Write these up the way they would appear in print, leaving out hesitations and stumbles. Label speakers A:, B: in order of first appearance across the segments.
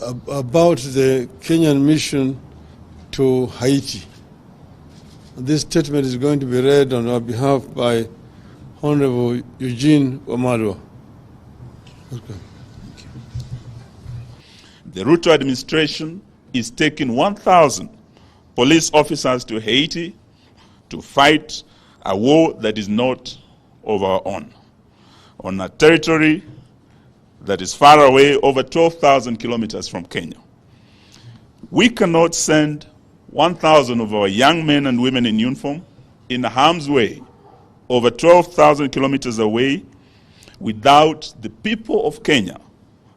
A: about the Kenyan mission to Haiti. This statement is going to be read on our behalf by Honorable Eugene Wamalwa. Okay.
B: The Ruto administration is taking 1,000 police officers to Haiti to fight a war that is not of our own, on a territory that is far away, over 12,000 kilometers from Kenya. We cannot send 1,000 of our young men and women in uniform in harm's way, over 12,000 kilometers away, without the people of Kenya,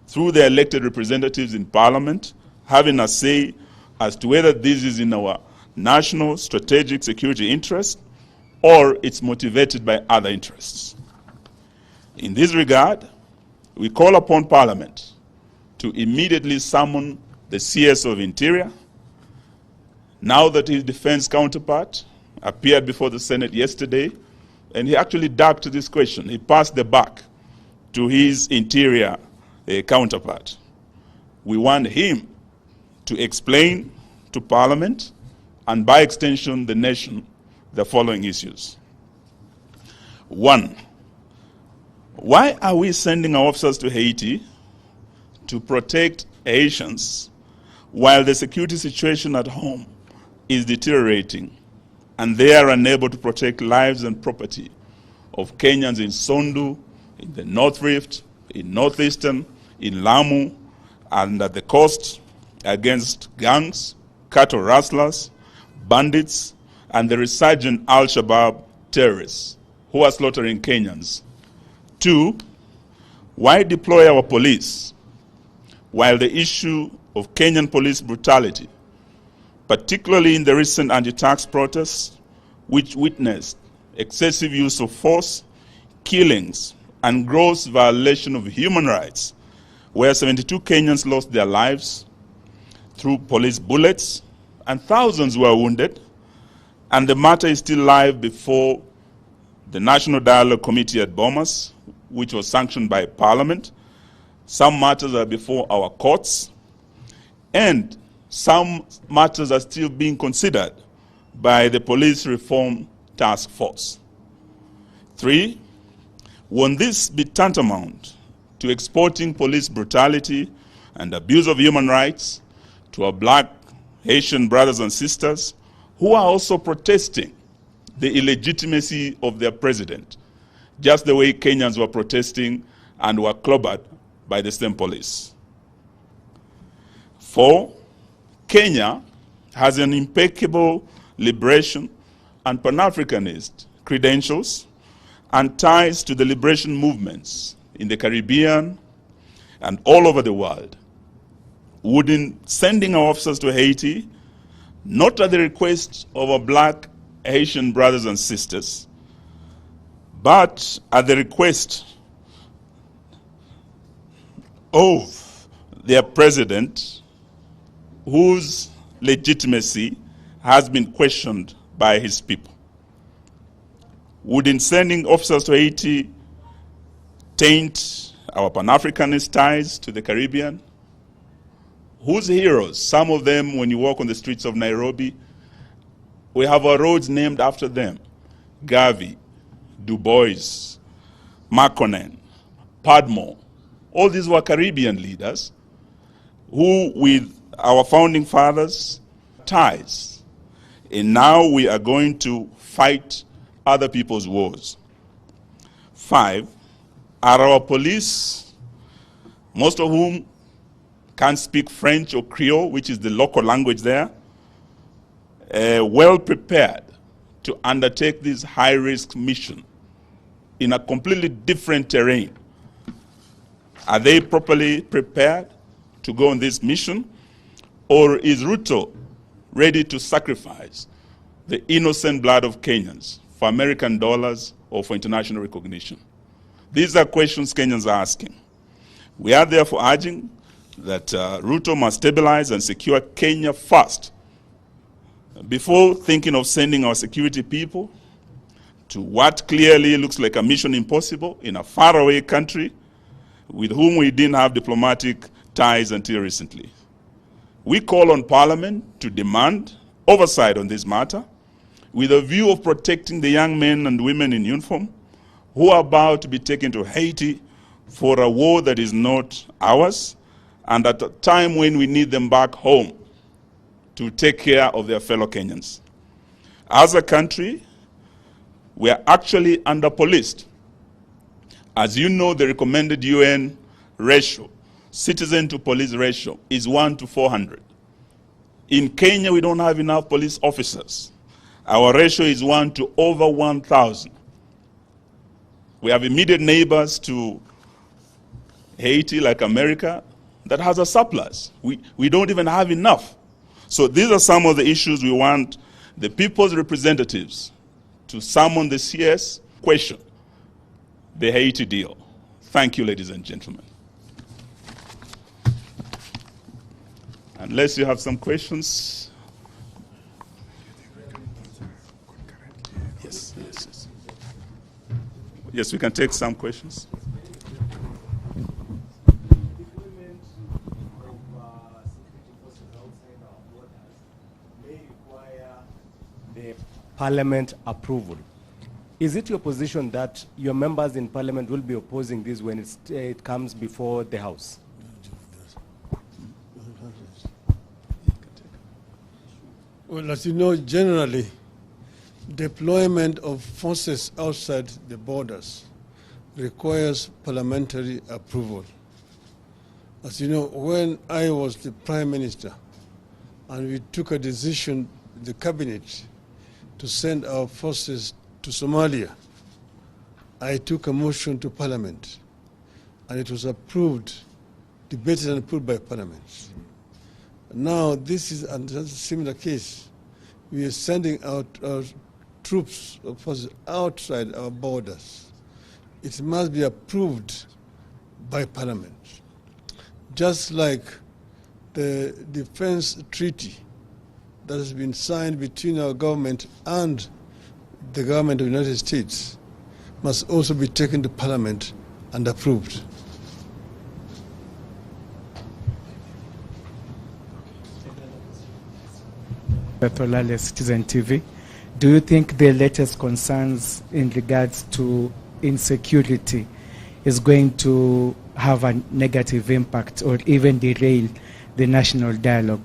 B: through their elected representatives in parliament, having a say as to whether this is in our national strategic security interest or it's motivated by other interests. In this regard, we call upon Parliament to immediately summon the CS of Interior, now that his defense counterpart appeared before the Senate yesterday, and he actually ducked this question. He passed the buck to his Interior counterpart. We want him to explain to Parliament, and by extension the nation, the following issues. 1, why are we sending our officers to Haiti to protect Haitians while the security situation at home is deteriorating and they are unable to protect lives and property of Kenyans in Sondu, in the North Rift, in Northeastern, in Lamu, and at the coast against gangs, cattle rustlers, bandits, and the resurgent Al-Shabaab terrorists who are slaughtering Kenyans? 2, why deploy our police while the issue of Kenyan police brutality, particularly in the recent anti-tax protests, which witnessed excessive use of force, killings, and gross violation of human rights, where 72 Kenyans lost their lives through police bullets and thousands were wounded, and the matter is still live before the National Dialogue Committee at Bomas, which was sanctioned by Parliament. Some matters are before our courts, and some matters are still being considered by the Police Reform Task Force. 3, won't this be tantamount to exporting police brutality and abuse of human rights to our black Haitian brothers and sisters who are also protesting the illegitimacy of their president, just the way Kenyans were protesting and were clobbered by the same police? 4, Kenya has an impeccable liberation and Pan-Africanist credentials and ties to the liberation movements in the Caribbean and all over the world. Wouldn't sending our officers to Haiti, not at the request of our black Haitian brothers and sisters, but at the request of their president, whose legitimacy has been questioned by his people? Wouldn't sending officers to Haiti taint our Pan-Africanist ties to the Caribbean? Whose heroes, some of them, when you walk on the streets of Nairobi, we have our roads named after them: Garvey, Du Bois, Makonnen, Padmore. All these were Caribbean leaders who, with our founding fathers, ties. And now we are going to fight other people's wars. 5, are our police, most of whom can't speak French or Creole, which is the local language there, well prepared to undertake this high-risk mission in a completely different terrain? Are they properly prepared to go on this mission? Or is Ruto ready to sacrifice the innocent blood of Kenyans for American dollars or for international recognition? These are questions Kenyans are asking. We are therefore urging that Ruto must stabilize and secure Kenya first before thinking of sending our security people to what clearly looks like a mission impossible in a faraway country with whom we didn't have diplomatic ties until recently. We call on Parliament to demand oversight on this matter with a view of protecting the young men and women in uniform who are about to be taken to Haiti for a war that is not ours, and at a time when we need them back home to take care of their fellow Kenyans. As a country, we are actually under-policed. As you know, the recommended UN ratio, citizen to police ratio, is 1 to 400. In Kenya, we don't have enough police officers. Our ratio is 1 to over 1,000. We have immediate neighbors to Haiti, like America, that has a surplus. We don't even have enough. So these are some of the issues we want the people's representatives to summon the CS, question the Haiti deal. Thank you, ladies and gentlemen. Unless you have some questions. Yes. Yes, we can take some questions.
C: The Parliament approval. Is it your position that your members in Parliament will be opposing this when it comes before the House?
A: Well, as you know, generally, deployment of forces outside the borders requires parliamentary approval. As you know, when I was the Prime Minister and we took a decision, the Cabinet, to send our forces to Somalia, I took a motion to Parliament, and it was approved, debated and approved by Parliament. Now, this is a similar case. We are sending out our troops or forces outside our borders. It must be approved by Parliament. Just like the defense treaty that has been signed between our government and the government of the United States must also be taken to Parliament and approved.
D: Raila, Citizen TV. Do you think the latest concerns in regards to insecurity is going to have a negative impact or even derail the national dialogue?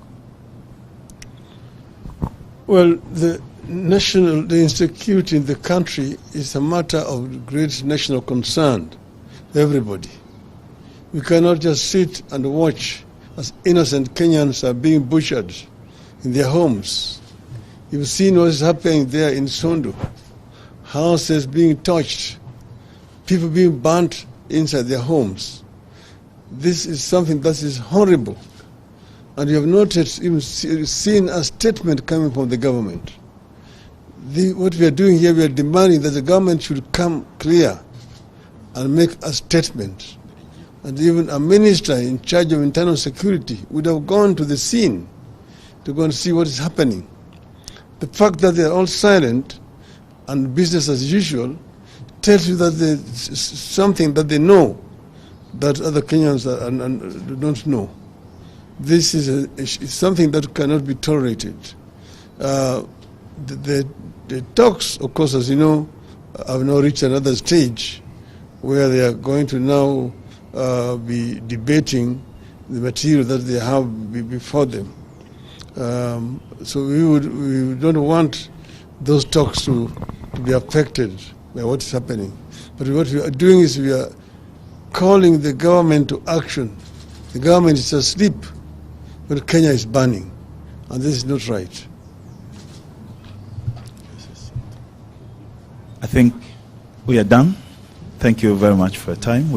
A: Well, the insecurity in the country is a matter of great national concern to everybody. We cannot just sit and watch as innocent Kenyans are being butchered in their homes. You've seen what is happening there in Sondu. Houses being touched, people being burnt inside their homes. This is something that is horrible. And you have noted, even seen a statement coming from the government. What we are doing here, we are demanding that the government should come clear and make a statement. And even a minister in charge of internal security would have gone to the scene to go and see what is happening. The fact that they are all silent and business as usual tells you that there's something that they know that other Kenyans don't know. This is something that cannot be tolerated. The talks, of course, as you know, have now reached another stage where they are going to now be debating the material that they have before them. So we don't want those talks to be affected by what is happening. But what we are doing is we are calling the government to action. The government is asleep, but Kenya is burning, and this is not right.
E: I think we are done. Thank you very much for your time.